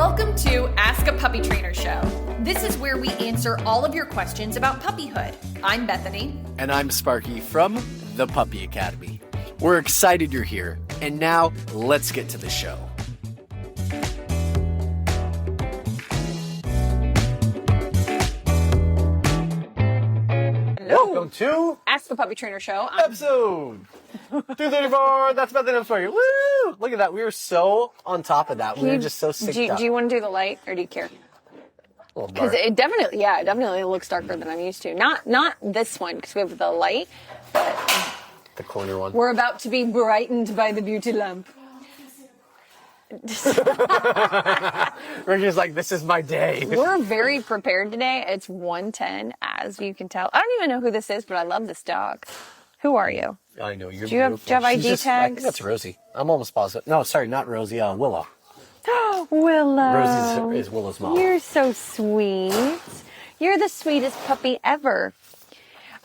Welcome to Ask a Puppy Trainer Show. This is where we answer all of your questions about puppyhood. I'm Bethany. And I'm Sparky from the Puppy Academy. We're excited you're here. And now, let's get to the show. Hello. Welcome to Ask the Puppy Trainer Show. episode 234. That's Bethany. I'm Sparky. Woo! Look at that. We were so on top of that. We were just so synced up. Do you want to do the light or do you care? Because it definitely looks darker than I'm used to. Not this one because we have the light, but the corner one. We're about to be brightened by the beauty lamp. Ricky's like, this is my day. We're very prepared today. It's 1:10, as you can tell. I don't even know who this is, but I love this dog. Who are you? I know you're. Do you have ID tags? I think that's Rosie. I'm almost positive. No, sorry, not Rosie. Willow. Willow. Rosie is Willow's mom. You're so sweet. You're the sweetest puppy ever.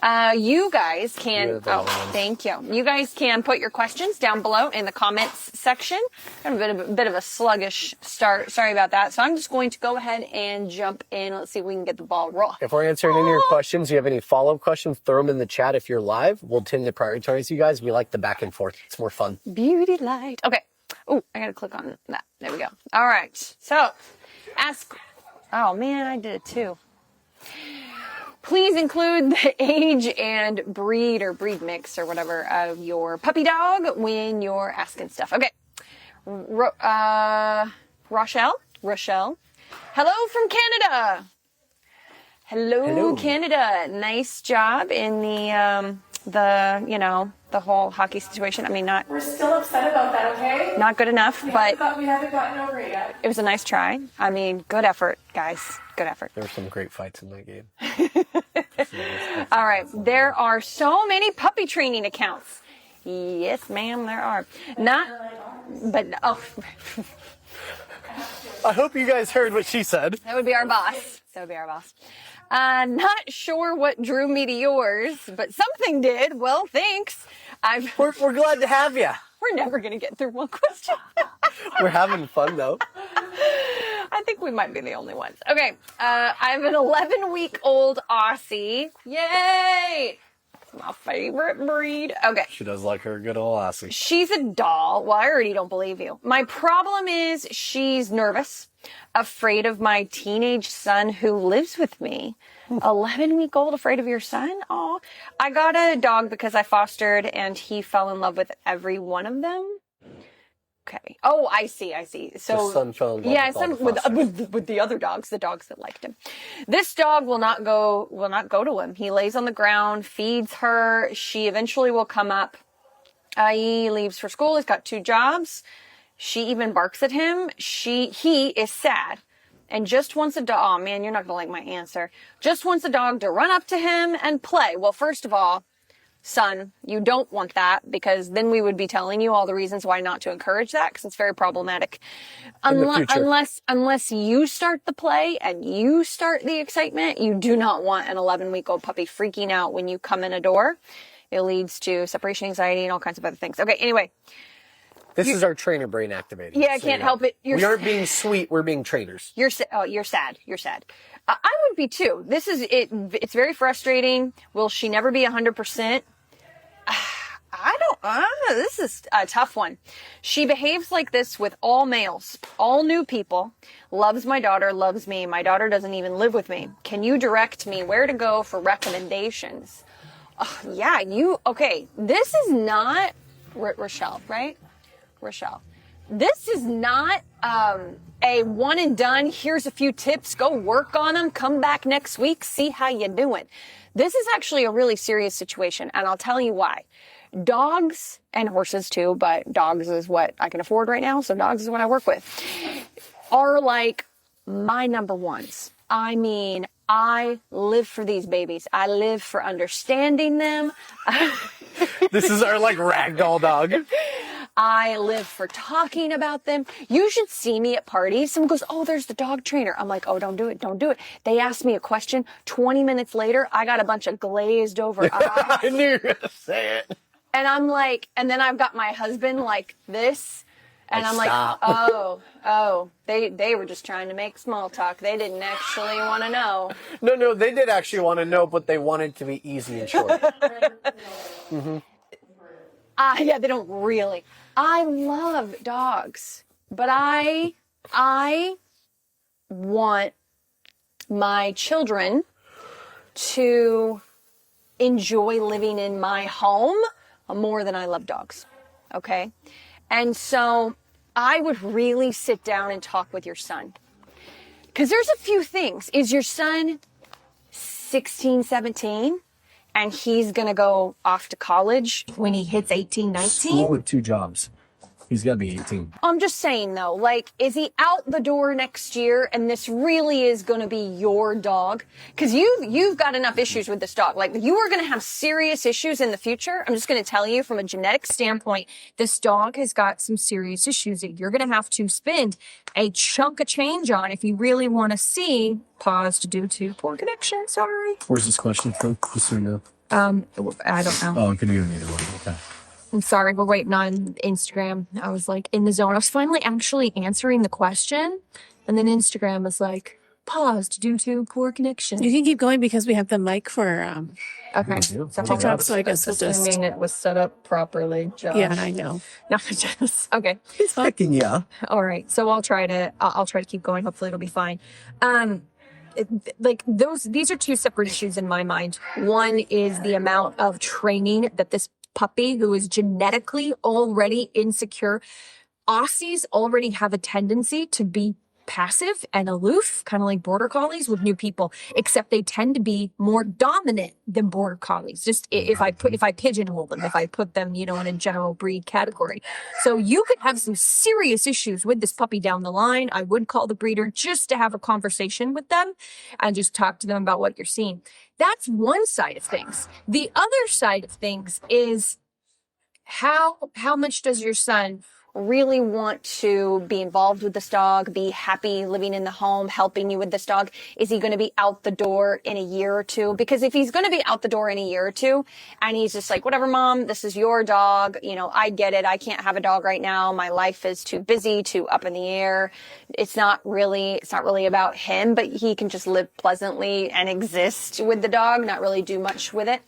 You guys can, thank you. You guys can put your questions down below in the comments section. I have a bit of a sluggish start. Sorry about that. So I'm just going to go ahead and jump in. Let's see if we can get the ball rolling. If we're answering any of your questions, you have any follow-up questions, throw them in the chat if you're live. We'll tend to prioritize you guys. We like the back and forth. It's more fun. Beauty light. Okay. Oh, I got to click on that. There we go. All right. So oh man, I did it too. Please include the age and breed or breed mix or whatever of your puppy dog when you're asking stuff. Okay. Rochelle. Hello from Canada. Hello, Canada. Nice job in the whole hockey situation. I mean, We're still upset about that, okay? Not good enough, we but haven't gotten over it yet. It was a nice try. I mean, good effort, guys. Good effort. There were some great fights in that game. All right. There are so many puppy training accounts. Yes, ma'am, there are. I hope you guys heard what she said. That would be our boss. Not sure what drew me to yours, but something did. Well, thanks. We're glad to have you. We're never going to get through one question. We're having fun, though. I think we might be the only ones. Okay. I have an 11-week-old Aussie. Yay! It's my favorite breed. Okay. She does like her good old Aussie. She's a doll. Well, I already don't believe you. My problem is she's nervous, afraid of my teenage son who lives with me. 11-week-old, afraid of your son? Oh, I got a dog because I fostered and he fell in love with every one of them. Okay. Oh, I see. So, his son fell in love with the other dogs, the dogs that liked him. This dog will not go to him. He lays on the ground, feeds her. She eventually will come up. He leaves for school. He's got 2 jobs. She even barks at him. He is sad and just wants a dog. Oh man, you're not gonna like my answer. Just wants a dog to run up to him and play. Well, first of all, son, you don't want that because then we would be telling you all the reasons why not to encourage that because it's very problematic. Unless you start the play and you start the excitement, you do not want an 11-week-old puppy freaking out when you come in a door. It leads to separation anxiety and all kinds of other things. Okay, anyway. This is our trainer brain activating. Yeah, I can't help it. We aren't being sweet. We're being trainers. You're sad. I would be too. This is it. It's very frustrating. Will she never be 100%? This is a tough one. She behaves like this with all males, all new people, loves my daughter, loves me. My daughter doesn't even live with me. Can you direct me where to go for recommendations? Okay. This is not Rochelle, right? Rochelle. This is not a one and done. Here's a few tips. Go work on them. Come back next week. See how you doing. This is actually a really serious situation, and I'll tell you why. Dogs and horses too, but dogs is what I can afford right now, so dogs is what I work with, are like my number ones. I mean, I live for these babies. I live for understanding them. This is our like ragdoll dog. I live for talking about them. You should see me at parties. Someone goes, oh, there's the dog trainer. I'm like, oh, don't do it. Don't do it. They ask me a question. 20 minutes later, I got a bunch of glazed over eyes. I knew you were going to say it. And I'm like, and then I've got my husband like this. And I'm like, oh, they were just trying to make small talk. They didn't actually want to know. No, they did actually want to know, but they wanted to be easy and short. Yeah, they don't really. I love dogs, but I want my children to enjoy living in my home more than I love dogs. Okay? And so I would really sit down and talk with your son. Because there's a few things. Is your son 16, 17, and he's going to go off to college when he hits 18, 19? School with 2 jobs. He's got to be 18. I'm just saying, though, like, is he out the door next year and this really is going to be your dog? Because you've got enough issues with this dog. Like, you are going to have serious issues in the future. I'm just going to tell you from a genetic standpoint, this dog has got some serious issues that you're going to have to spend a chunk of change on if you really want to see paused due to poor connection. Sorry. Where's this question from? Just so you know. I don't know. Oh, can you give me the one? Okay. I'm sorry, we're waiting on Instagram. I was like in the zone. I was finally actually answering the question. And then Instagram was like, paused due to poor connection. You can keep going because we have the mic for Okay. TikTok, so I guess it's just... Assuming it was set up properly, Josh. Yeah, I know. No, just, okay. He's picking you. All right. So I'll try to keep going. Hopefully it'll be fine. These are 2 separate issues in my mind. One is the amount of training that this puppy, who is genetically already insecure. Aussies already have a tendency to be passive and aloof, kind of like border collies with new people, except they tend to be more dominant than border collies. Just if I pigeonhole them, if I put them, in a general breed category. So you could have some serious issues with this puppy down the line. I would call the breeder just to have a conversation with them and just talk to them about what you're seeing. That's one side of things. The other side of things is how much does your son really want to be involved with this dog, be happy living in the home, helping you with this dog? Is he going to be out the door in a year or 2? Because if he's going to be out the door in a year or 2 and he's just like, whatever, mom, this is your dog. I get it. I can't have a dog right now. My life is too busy, too up in the air. It's not really about him, but he can just live pleasantly and exist with the dog, not really do much with it.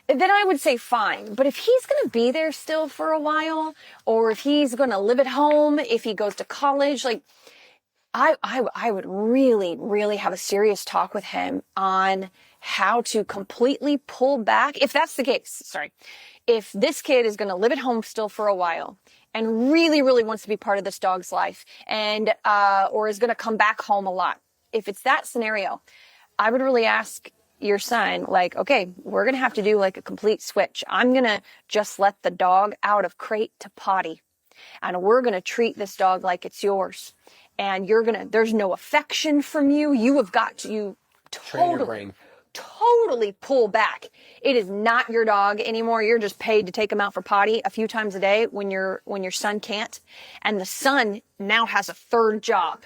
Then I would say fine. But if he's going to be there still for a while, or if he's going to live at home, if he goes to college, like I would really, really have a serious talk with him on how to completely pull back. If that's the case, if this kid is going to live at home still for a while and really, really wants to be part of this dog's life and, or is going to come back home a lot. If it's that scenario, I would really ask your son, like, okay, we're going to have to do like a complete switch. I'm going to just let the dog out of crate to potty. And we're going to treat this dog like it's yours. And there's no affection from you. You have got to totally pull back. It is not your dog anymore. You're just paid to take him out for potty a few times a day when your son can't. And the son now has a 3rd job.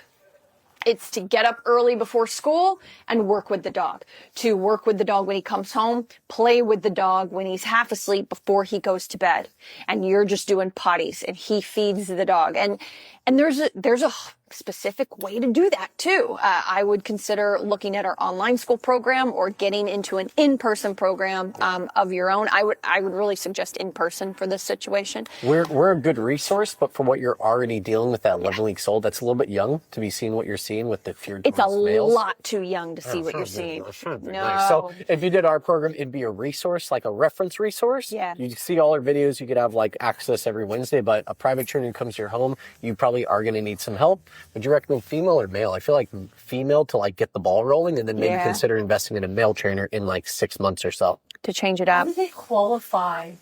It's to get up early before school and work with the dog. To work with the dog when he comes home, play with the dog when he's half asleep before he goes to bed. And you're just doing potties and he feeds the dog. And there's a specific way to do that too. I would consider looking at our online school program or getting into an in-person program of your own. I would really suggest in-person for this situation. We're a good resource, but for what you're already dealing with, that 11-week old, that's a little bit young to be seeing what you're seeing with the feared It's a males. lot too young to see what you're seeing. No. Nice. So if you did our program, it'd be a resource, like a reference resource. Yeah. You see all our videos. You could have like access every Wednesday, but a private trainer who comes to your home, you probably are going to need some help. Would you recommend female or male? I feel like female to like get the ball rolling, and then maybe consider investing in a male trainer in like 6 months or so. To change it up. How do they qualify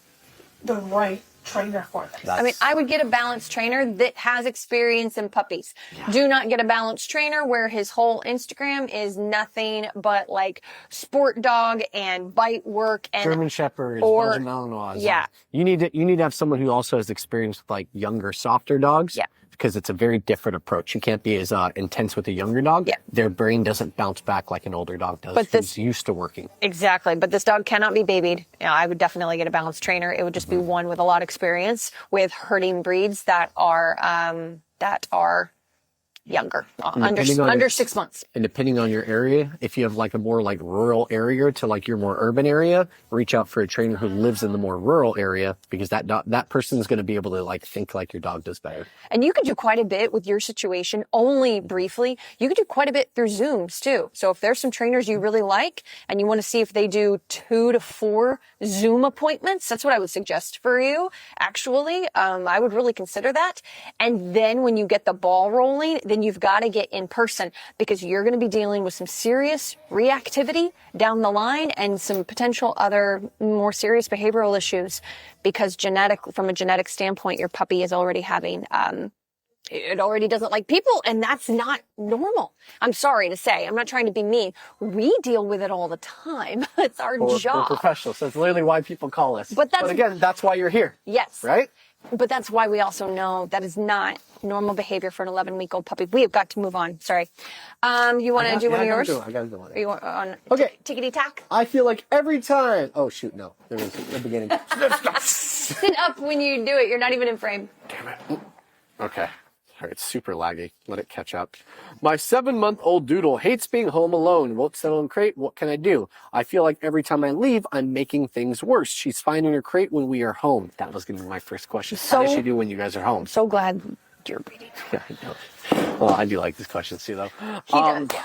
the right trainer for this? I mean, I would get a balanced trainer that has experience in puppies. Yeah. Do not get a balanced trainer where his whole Instagram is nothing but like sport dog and bite work and German Shepherds, Belgian Malinois. Yeah. You need to have someone who also has experience with like younger, softer dogs. Yeah. because it's a very different approach. You can't be as intense with a younger dog. Yeah. Their brain doesn't bounce back like an older dog does. But who's used to working. Exactly. But this dog cannot be babied. I would definitely get a balanced trainer. It would just be one with a lot of experience with herding breeds that are younger, under 6 months. And depending on your area, if you have like a more like rural area to like your more urban area, reach out for a trainer who lives in the more rural area, because that person is going to be able to like think like your dog does better. And you could do quite a bit with your situation, only briefly. You could do quite a bit through Zooms too. So if there's some trainers you really like and you want to see if they do 2 to 4 Zoom appointments, that's what I would suggest for you. Actually, I would really consider that. And then when you get the ball rolling, then you've got to get in person, because you're going to be dealing with some serious reactivity down the line and some potential other more serious behavioral issues, because from a genetic standpoint, your puppy is already having, it already doesn't like people, and that's not normal. I'm sorry to say, I'm not trying to be mean. We deal with it all the time. It's our job. We're professionals. So it's literally why people call us. But again, that's why you're here. Yes. Right? But that's why we also know that is not normal behavior for an 11-week-old puppy. We have got to move on. Sorry. You want to do one of yours? I got to do one. You want on Okay. tickety-tack? I feel like every time. Oh, shoot. No. There was the beginning. Sit up when you do it. You're not even in frame. Damn it. Okay. All right, it's super laggy. Let it catch up. My 7-month-old doodle hates being home alone. Won't settle in crate. What can I do? I feel like every time I leave, I'm making things worse. She's fine in her crate when we are home. That was going to be my first question. How does she do when you guys are home? So glad you're reading. Yeah, I know. Well, I do like these questions too, though. He does, yeah.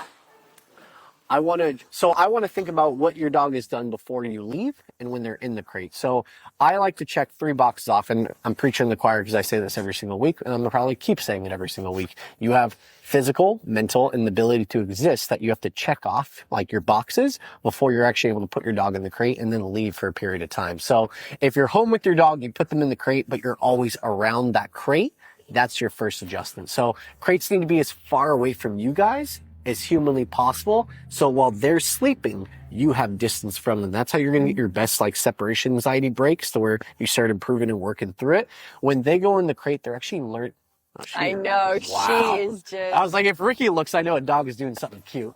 I want to think about what your dog has done before you leave and when they're in the crate. So I like to check 3 boxes off, and I'm preaching to the choir because I say this every single week, and I'm going to probably keep saying it every single week. You have physical, mental, and the ability to exist that you have to check off, like your boxes, before you're actually able to put your dog in the crate and then leave for a period of time. So if you're home with your dog, you put them in the crate, but you're always around that crate, that's your first adjustment. So crates need to be as far away from you guys as humanly possible. So while they're sleeping, you have distance from them. That's how you're going to get your best like separation anxiety breaks, to where you start improving and working through it. When they go in the crate, they're actually learning. I know. Wow. She is just... I was like, if Ricky looks, I know a dog is doing something cute.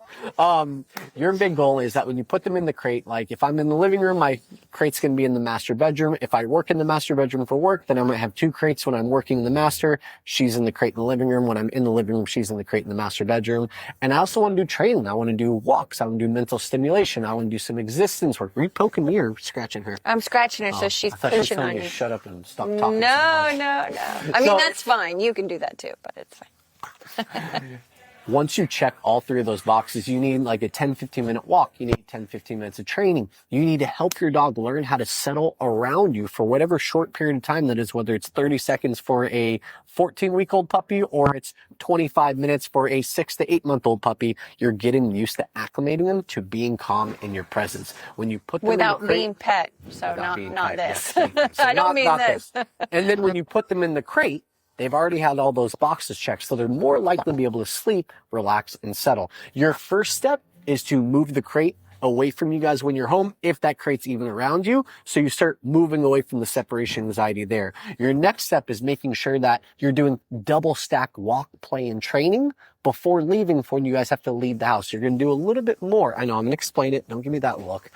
Your big goal is that when you put them in the crate, like if I'm in the living room, my crate's going to be in the master bedroom. If I work in the master bedroom for work, then I'm going to have 2 crates. When I'm working in the master, she's in the crate in the living room. When I'm in the living room, she's in the crate in the master bedroom. And I also want to do training. I want to do walks. I want to do mental stimulation. I want to do some existence work. Are you poking me or scratching her? I'm scratching her, so she's pushing on you. Shut up and stop talking. No. I mean, that's fine. You can do that too, but it's fine. Once you check all 3 of those boxes, you need like a 10-15 minute walk. You need 10-15 minutes of training. You need to help your dog learn how to settle around you for whatever short period of time that is, whether it's 30 seconds for a 14-week-old puppy or it's 25 minutes for a 6 to 8-month-old puppy. You're getting used to acclimating them to being calm in your presence. When you put them without in the crate, being pet, so not this. I don't mean this. And then when you put them in the crate, they've already had all those boxes checked, so they're more likely to be able to sleep, relax, and settle. Your first step is to move the crate away from you guys when you're home, if that crate's even around you. So you start moving away from the separation anxiety there. Your next step is making sure that you're doing double stack walk, play, and training before leaving, for when you guys have to leave the house. You're going to do a little bit more. I know, I'm going to explain it. Don't give me that look.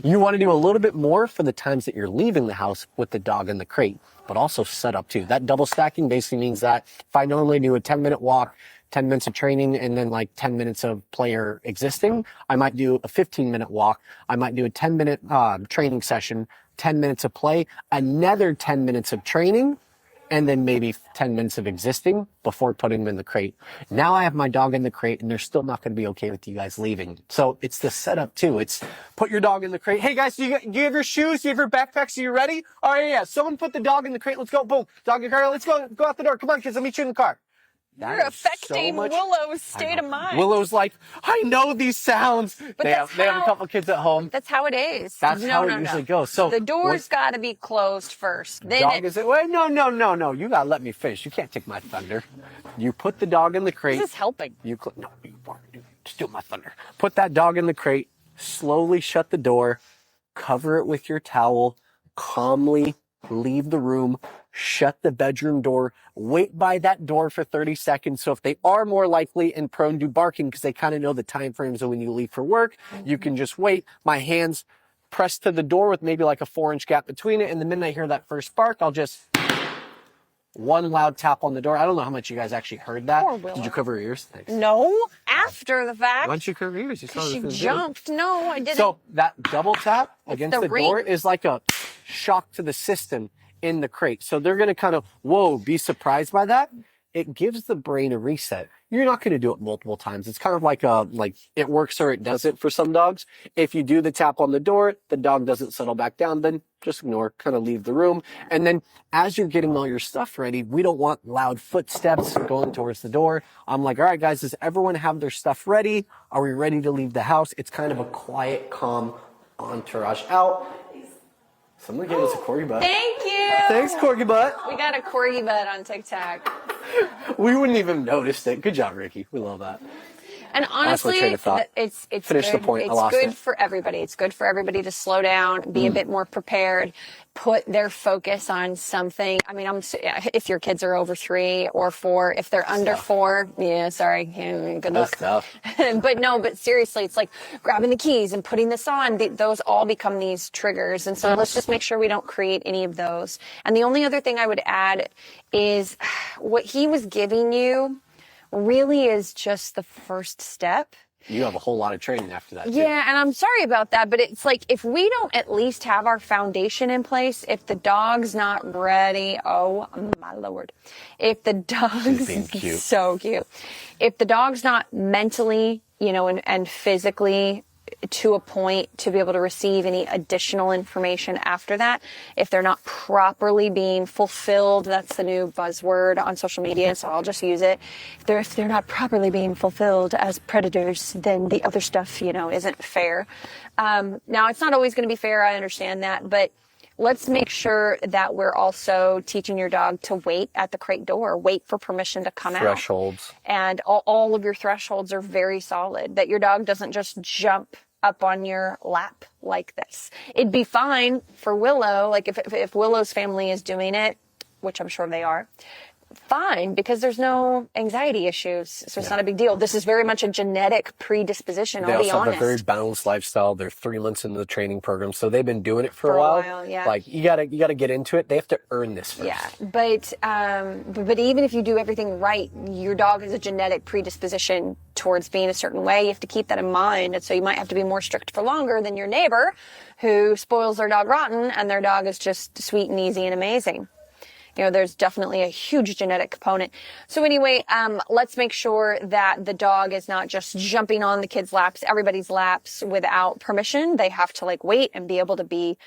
You want to do a little bit more for the times that you're leaving the house with the dog in the crate, but also set up too. That double stacking basically means that if I normally do a 10-minute walk, 10 minutes of training, and then like 10 minutes of play or existing, I might do a 15-minute walk. I might do a 10-minute training session, 10 minutes of play, another 10 minutes of training, and then maybe 10 minutes of existing before putting them in the crate. Now I have my dog in the crate, and they're still not going to be okay with you guys leaving. So it's the setup too. It's put your dog in the crate. Hey guys, do you have your shoes? Do you have your backpacks? Are you ready? All right, yeah. Someone put the dog in the crate. Let's go. Boom. Dog in the car. Let's go. Go out the door. Come on, kids. I'll meet you in the car. You're affecting Willow's state of mind. Willow's like, I know these sounds. They have a couple kids at home. That's how it is. That's how it usually goes. So the door's got to be closed first. Then dog is it? Wait, no. You gotta let me finish. You can't take my thunder. You put the dog in the crate. This is helping. No, you want to steal my thunder. Put that dog in the crate. Slowly shut the door. Cover it with your towel. Calmly leave the room. shut the bedroom door, wait by that door for 30 seconds. So if they are more likely and prone to barking, because they kind of know the time frames of when you leave for work, you can just wait. My hands pressed to the door with maybe like a 4-inch gap between it. And the minute I hear that first bark, I'll just one loud tap on the door. I don't know how much you guys actually heard that. Poor Willow. Did you cover your ears? Thanks. No, after the fact. Why don't you cover your ears? You saw She this jumped. No, I didn't. So that double tap against the ring. door is like a shock to the system in the crate. So they're going to kind of, whoa, be surprised by that. It gives the brain a reset. You're not going to do it multiple times. It's kind of like it works or it doesn't for some dogs. If you do the tap on the door, the dog doesn't settle back down, then just ignore, kind of leave the room. And then as you're getting all your stuff ready, we don't want loud footsteps going towards the door. I'm like, all right, guys, does everyone have their stuff ready? Are we ready to leave the house? It's kind of a quiet, calm entourage out. Someone gave us a corgi butt. Thank you. Thanks, corgi butt. We got a corgi butt on TikTok. We wouldn't even noticed it. Good job, Ricky. We love that. And honestly, it's Finish good. the point. I It's lost good it. for everybody. It's good for everybody to slow down, be a bit more prepared, put their focus on something. I mean, if your kids are over 3 or 4, if they're under 4, yeah, sorry, good luck. That's tough. But seriously, it's like grabbing the keys and putting this on. Those all become these triggers. And so let's just make sure we don't create any of those. And the only other thing I would add is what he was giving you really is just the first step. You have a whole lot of training after that, too. Yeah, and I'm sorry about that, but it's like if we don't at least have our foundation in place, if the dog's not ready, oh my Lord. If the dog's being cute. so cute. If the dog's not mentally, and physically to a point to be able to receive any additional information after that, if they're not properly being fulfilled, that's the new buzzword on social media, so I'll just use it. If they're not properly being fulfilled as predators, then the other stuff, isn't fair. Now, it's not always going to be fair, I understand that, but let's make sure that we're also teaching your dog to wait at the crate door, wait for permission to come out. Thresholds. And all of your thresholds are very solid, that your dog doesn't just jump up on your lap like this. It'd be fine for Willow, like if Willow's family is doing it, which I'm sure they are, fine, because there's no anxiety issues, so it's not a big deal. This is very much a genetic predisposition, They I'll be also honest. have a very balanced lifestyle. They're 3 months into the training program, so they've been doing it for a while. Yeah. Like you gotta get into it. They have to earn this first. Yeah, but even if you do everything right, your dog has a genetic predisposition towards being a certain way. You have to keep that in mind, and so you might have to be more strict for longer than your neighbor who spoils their dog rotten and their dog is just sweet and easy and amazing. There's definitely a huge genetic component. So anyway, let's make sure that the dog is not just jumping on the kids' laps, everybody's laps without permission. They have to wait and be able to be,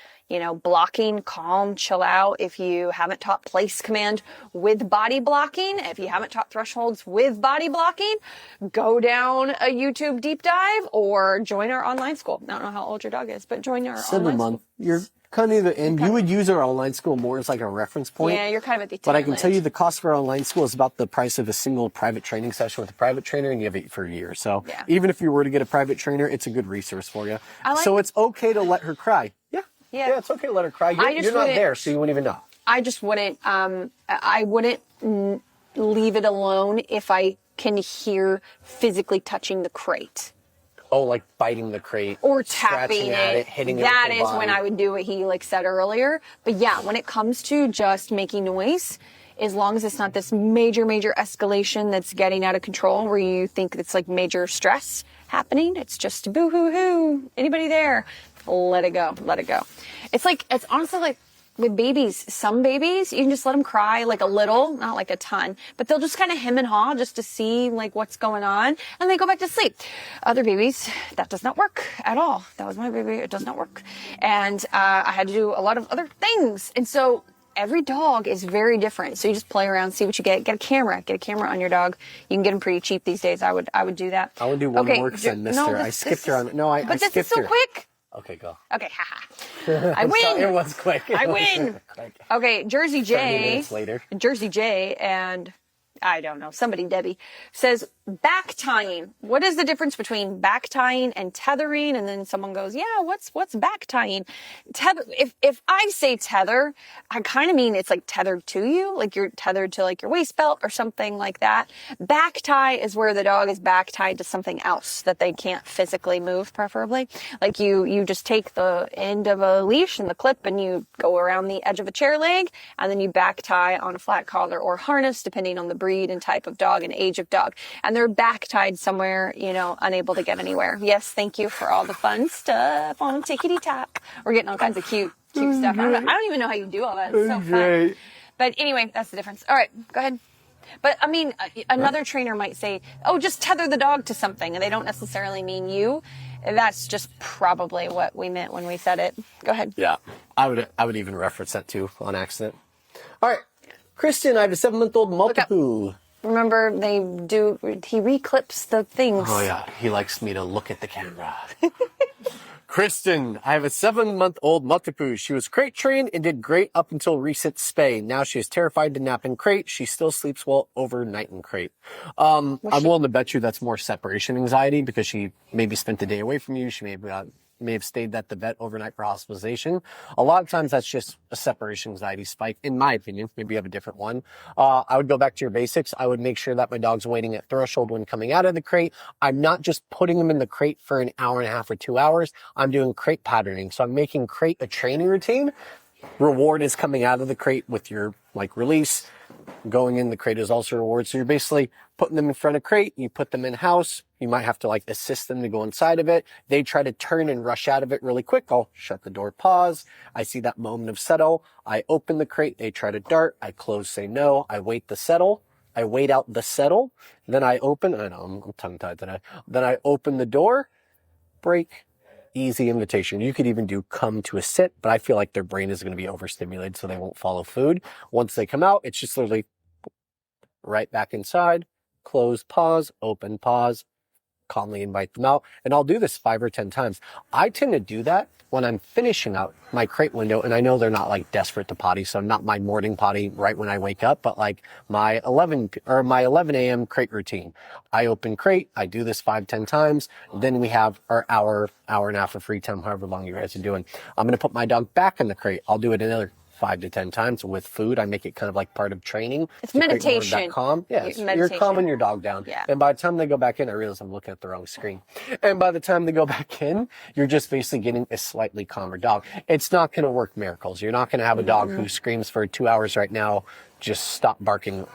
blocking, calm, chill out. If you haven't taught place command with body blocking, if you haven't taught thresholds with body blocking, go down a YouTube deep dive or join our online school. I don't know how old your dog is, but join our 7 online month. school. You're kind of and you would use our online school more as like a reference point. Yeah, you're kind of at the But I tail can tell end. you the cost for our online school is about the price of a single private training session with a private trainer, and you have it for a year. So Yeah. even if you were to get a private trainer, it's a good resource for you. So it's okay to let her cry. Yeah, it's okay to let her cry. You're not there, so you wouldn't even know. I just wouldn't, I wouldn't leave it alone if I can hear physically touching the crate. Oh, like biting the crate. Or scratching tapping at it, hitting it That with the is when body. I would do what he said earlier. But yeah, when it comes to just making noise, as long as it's not this major escalation that's getting out of control where you think it's major stress happening, it's just boo-hoo-hoo, anybody there? Let it go. It's honestly with babies, some babies, you can just let them cry a little, not a ton, but they'll just kind of hem and haw just to see what's going on, and they go back to sleep. Other babies, that does not work at all. That was my baby, it does not work. And I had to do a lot of other things. And so every dog is very different. So you just play around, see what you get. Get a camera on your dog. You can get them pretty cheap these days. I would do that. I would do one more because I missed her. I skipped her on. No, I But skipped this is so her. quick. Okay, go. Okay, haha. I win. It was quick. I win. Okay, Jersey 30 J. minutes later. Jersey J and I don't know, somebody, Debbie, says, back tying. What is the difference between back tying and tethering? And then someone goes, yeah, what's back tying? Tether. If I say tether, I kind of mean it's like tethered to you, like you're tethered to like your waist belt or something like that. Back tie is where the dog is back tied to something else that they can't physically move, preferably. Like you just take the end of a leash and the clip and you go around the edge of a chair leg, and then you back tie on a flat collar or harness, depending on the breed and type of dog and age of dog. And they're back tied somewhere, unable to get anywhere. Yes, thank you for all the fun stuff on Tickety Top. We're getting all kinds of cute stuff. I don't even know how you do all that. It's so fun. But anyway, that's the difference. All right, go ahead. But I mean, another trainer might say, oh, just tether the dog to something. And they don't necessarily mean you. That's just probably what we meant when we said it. Go ahead. Yeah, I would even reference that too on accident. All right, Kristen, I have a 7-month-old Maltipoo. Remember, he reclips the things. Oh yeah, he likes me to look at the camera. Kristen, I have a 7-month-old Maltipoo. She was crate trained and did great up until recent spay. Now she is terrified to nap in crate. She still sleeps well overnight in crate. I'm willing to bet you that's more separation anxiety because she maybe spent the day away from you. She may have stayed at the vet overnight for hospitalization. A lot of times that's just a separation anxiety spike, in my opinion. Maybe you have a different one. I would go back to your basics. I would make sure that my dog's waiting at threshold when coming out of the crate. I'm not just putting him in the crate for an hour and a half or 2 hours. I'm doing crate patterning. So I'm making crate a training routine. Reward is coming out of the crate with your release. Going in the crate is also reward. So you're basically putting them in front of crate. You put them in house. You might have to assist them to go inside of it. They try to turn and rush out of it really quick. I'll shut the door, pause. I see that moment of settle. I open the crate. They try to dart. I close, say no. I wait the settle. I wait out the settle. Then I open. I know I'm tongue-tied today. Then I open the door, break. Easy invitation. You could even do come to a sit, but I feel like their brain is going to be overstimulated, so they won't follow food. Once they come out, it's just literally right back inside, close, pause, open, pause, calmly invite them out. And I'll do this 5 or 10 times. I tend to do that when I'm finishing out my crate window, and I know they're not desperate to potty, so not my morning potty right when I wake up, but my 11 a.m. crate routine. I open crate, I do this 5-10 times, then we have our hour and a half of free time, however long you guys are doing. I'm going to put my dog back in the crate. I'll do it another 5 to 10 times with food. I make it kind of like part of training. It's meditation. Calm. Yeah, you're calming your dog down. Yeah. And by the time they go back in, I realize I'm looking at the wrong screen. And by the time they go back in, you're just basically getting a slightly calmer dog. It's not going to work miracles. You're not going to have a dog who screams for 2 hours right now, just stop barking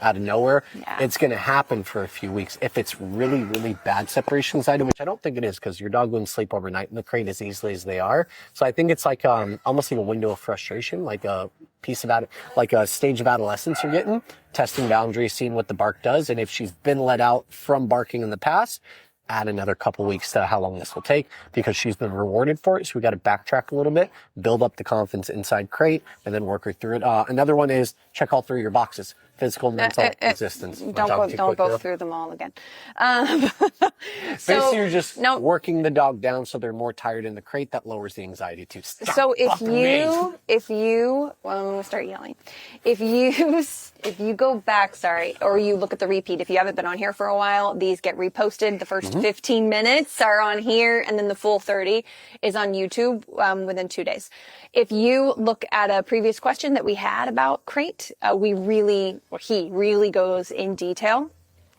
out of nowhere. Yeah. It's going to happen for a few weeks. If it's really, really bad separation anxiety, which I don't think it is because your dog wouldn't sleep overnight in the crate as easily as they are. So I think it's almost like a window of frustration, like a piece of like a stage of adolescence you're getting, testing boundaries, seeing what the bark does. And if she's been let out from barking in the past, add another couple weeks to how long this will take because she's been rewarded for it. So we got to backtrack a little bit, build up the confidence inside crate, and then work her through it. Another one is check all 3 of your boxes. Physical, mental, existence. Don't go through them all again. Basically, you're just working the dog down so they're more tired in the crate. That lowers the anxiety too. So I'm gonna start yelling. If you go back, or you look at the repeat, if you haven't been on here for a while, these get reposted. The first 15 minutes are on here, and then the full 30 is on YouTube within 2 days. If you look at a previous question that we had about crate, he really goes in detail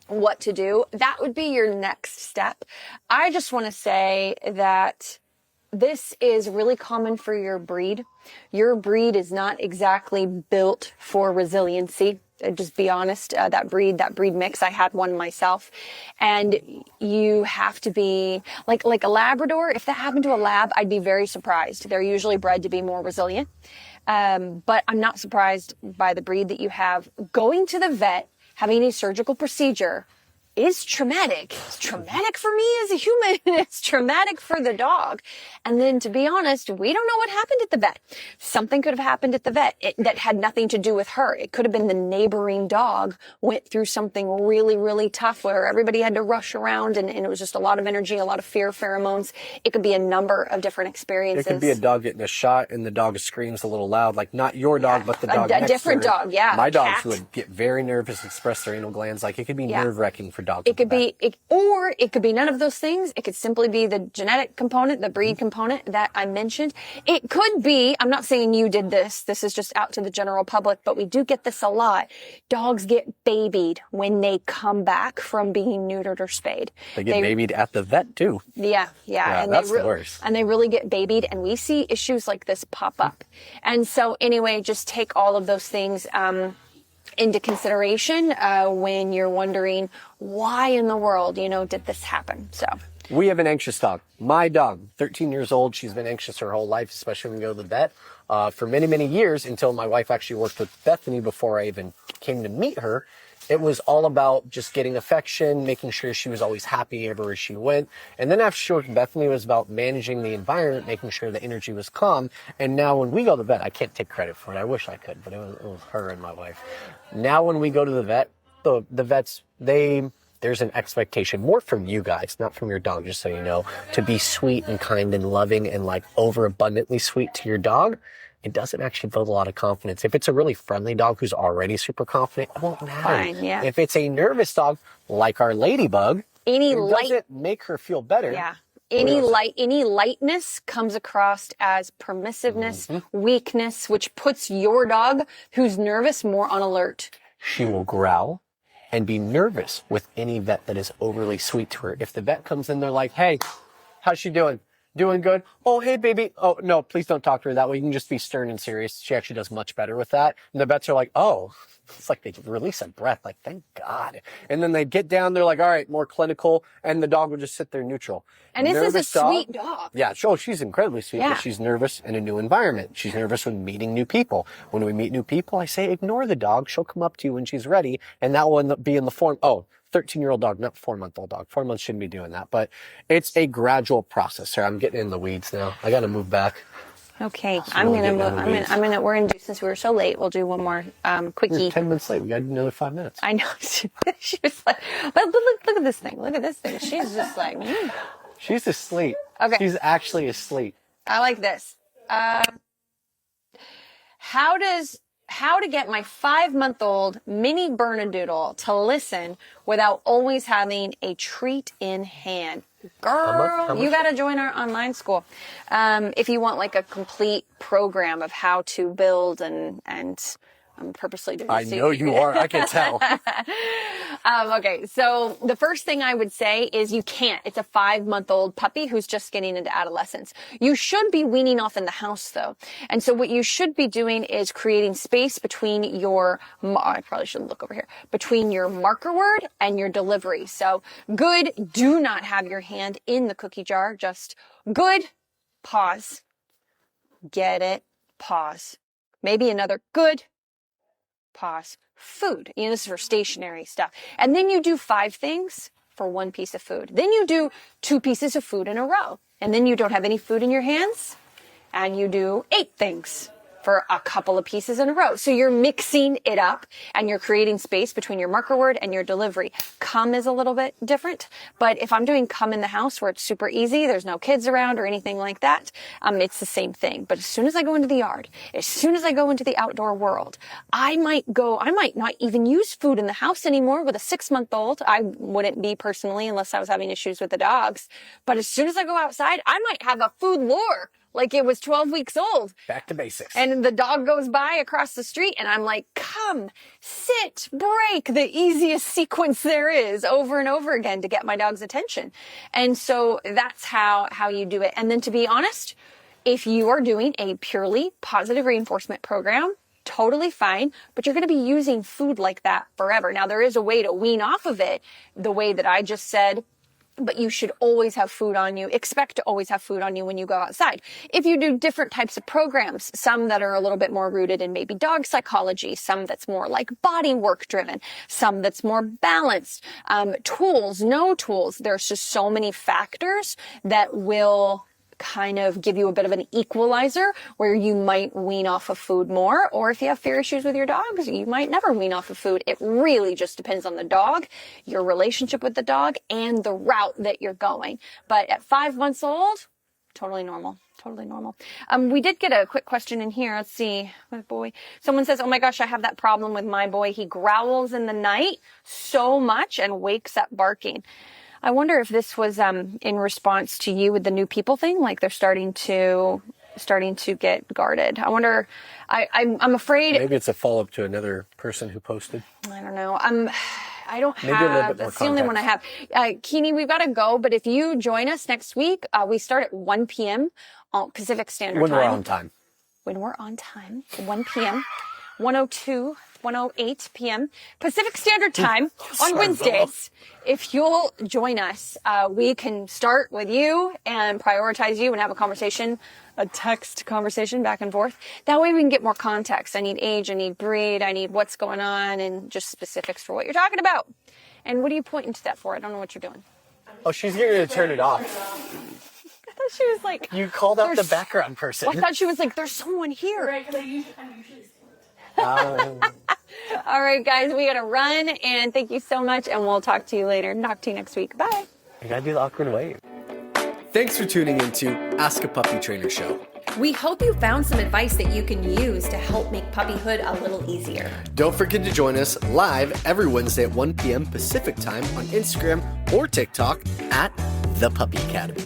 what to do. That would be your next step. I just want to say that this is really common for your breed. Your breed is not exactly built for resiliency. Just be honest, that breed mix, I had one myself. And you have to be like a Labrador. If that happened to a lab, I'd be very surprised. They're usually bred to be more resilient. But I'm not surprised by the breed that you have. Going to the vet, having a surgical procedure is traumatic. It's traumatic for me as a human. It's traumatic for the dog. And then, to be honest, we don't know what happened at the vet. Something could have happened at the vet that had nothing to do with her. It could have been the neighboring dog went through something really, really tough where everybody had to rush around and it was just a lot of energy, a lot of fear, pheromones. It could be a number of different experiences. It could be a dog getting a shot and the dog screams a little loud, like not your dog, but the dog next to her. A different dog, yeah. My dogs would get very nervous, express their anal glands. It could be nerve-wracking for for dogs. It could be, or it could be none of those things. It could simply be the genetic component, the breed component that I mentioned. It could be, I'm not saying you did this. This is just out to the general public, but we do get this a lot. Dogs get babied when they come back from being neutered or spayed. They get babied at the vet too. Yeah. And that's the worst. And they really get babied, and we see issues like this pop up. And so anyway, just take all of those things, into consideration when you're wondering why in the world, did this happen? So we have an anxious dog. My dog, 13 years old. She's been anxious her whole life, especially when we go to the vet for many, many years until my wife actually worked with Bethany before I even came to meet her. It was all about just getting affection, making sure she was always happy everywhere she went. And then after she worked with Bethany, it was about managing the environment, making sure the energy was calm. And now when we go to the vet, I can't take credit for it. I wish I could, but it was her and my wife. Now when we go to the vet, the vets, there's an expectation more from you guys, not from your dog, just so you know, to be sweet and kind and loving and like overabundantly sweet to your dog. It doesn't actually build a lot of confidence. If it's a really friendly dog who's already super confident, it won't matter. Fine, yeah. If it's a nervous dog, like our ladybug, it doesn't make her feel better. Yeah. Any lightness comes across as permissiveness, weakness, which puts your dog who's nervous more on alert. She will growl and be nervous with any vet that is overly sweet to her. If the vet comes in, they're like, hey, how's she doing? Doing good. Oh, hey, baby. Oh, no, please don't talk to her that way. You can just be stern and serious. She actually does much better with that. And the vets are like, oh, it's like they release a breath. Like, thank God. And then they get down. They're like, all right, more clinical. And the dog will just sit there neutral. And this is a sweet dog. Yeah, sure. She's incredibly sweet, Yeah. but she's nervous in a new environment. She's nervous when meeting new people. When we meet new people, I say, ignore the dog. She'll come up to you when she's ready. And that will end up being the form. 13-year-old dog, not 4-month-old dog. 4 months shouldn't be doing that, but it's a gradual process. Sorry, I'm getting in the weeds now. I got to move back. Okay, we're in, since we were so late, we'll do one more, quickie. We're 10 minutes late. We got another 5 minutes. I know. She was like, but look at this thing. Look at this thing. She's just like, She's asleep. Okay. She's actually asleep. I like this. How to get my 5-month-old Mini Bernedoodle to listen without always having a treat in hand. Girl, How much? You got to join our online school. If you want like a complete program of how to build and I'm purposely doing this. I know you are. I can tell. Okay, so the first thing I would say is you can't. It's a 5-month-old puppy who's just getting into adolescence. You should be weaning off in the house, though. And so what you should be doing is creating space between I probably shouldn't look over here, between your marker word and your delivery. So good, do not have your hand in the cookie jar. Just good, pause, get it, pause. Maybe another good, pause, food. This is for stationary stuff. And then you do 5 things for 1 piece of food. Then you do 2 pieces of food in a row. And then you don't have any food in your hands. And you do 8 things for a couple of pieces in a row. So you're mixing it up and you're creating space between your marker word and your delivery. Come is a little bit different, but if I'm doing come in the house where it's super easy, there's no kids around or anything like that, it's the same thing. But as soon as I go into the yard, as soon as I go into the outdoor world, I might not even use food in the house anymore with a 6-month-old. I wouldn't be personally unless I was having issues with the dogs. But as soon as I go outside, I might have a food lure like it was 12 weeks old. Back to basics. And the dog goes by across the street and I'm like, come, sit, break, the easiest sequence there is over and over again to get my dog's attention. And so that's how you do it. And then to be honest, if you are doing a purely positive reinforcement program, totally fine, but you're going to be using food like that forever. Now there is a way to wean off of it the way that I just said, but you should always have food on you. Expect to always have food on you when you go outside. If you do different types of programs, some that are a little bit more rooted in maybe dog psychology, some that's more like body work driven, some that's more balanced, tools, no tools. There's just so many factors that will kind of give you a bit of an equalizer where you might wean off of food more, or if you have fear issues with your dogs, you might never wean off of food. It really just depends on the dog, your relationship with the dog, and the route that you're going. But at 5 months old, totally normal. totally normal. We did get a quick question in here. Let's see. My boy. Someone says, oh my gosh, I have that problem with my boy. He growls in the night so much and wakes up barking. I wonder if this was in response to you with the new people thing, like they're starting to get guarded. I wonder. I'm afraid. Maybe it's a follow-up to another person who posted. I don't know. I don't Maybe a little have. bit more That's the only one I have. Keeney, we've got to go. But if you join us next week, we start at 1 p.m. on Pacific Standard Time. When we're on time. When we're on time, 1 p.m. 1:08 p.m. Pacific Standard Time on Wednesdays. If you'll join us, we can start with you and prioritize you and have a conversation, a text conversation back and forth. That way we can get more context. I need age, I need breed, I need what's going on, and just specifics for what you're talking about. And what are you pointing to that for? I don't know what you're doing. Oh, she's going to turn it off. I thought she was like... You called out the background person. I thought she was like, there's someone here. Right, because I'm usually All right, guys, we got to run. And thank you so much. And we'll talk to you later. Talk to you next week. Bye. I got to do the awkward wave. Thanks for tuning into Ask a Puppy Trainer Show. We hope you found some advice that you can use to help make puppyhood a little easier. Don't forget to join us live every Wednesday at 1 p.m. Pacific Time on Instagram or TikTok at The Puppy Academy.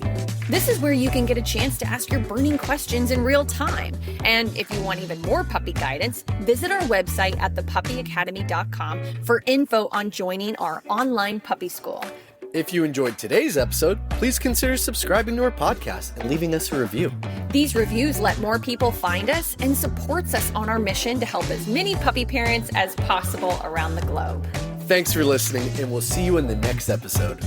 This is where you can get a chance to ask your burning questions in real time. And if you want even more puppy guidance, visit our website at thepuppyacademy.com for info on joining our online puppy school. If you enjoyed today's episode, please consider subscribing to our podcast and leaving us a review. These reviews let more people find us and supports us on our mission to help as many puppy parents as possible around the globe. Thanks for listening, and we'll see you in the next episode.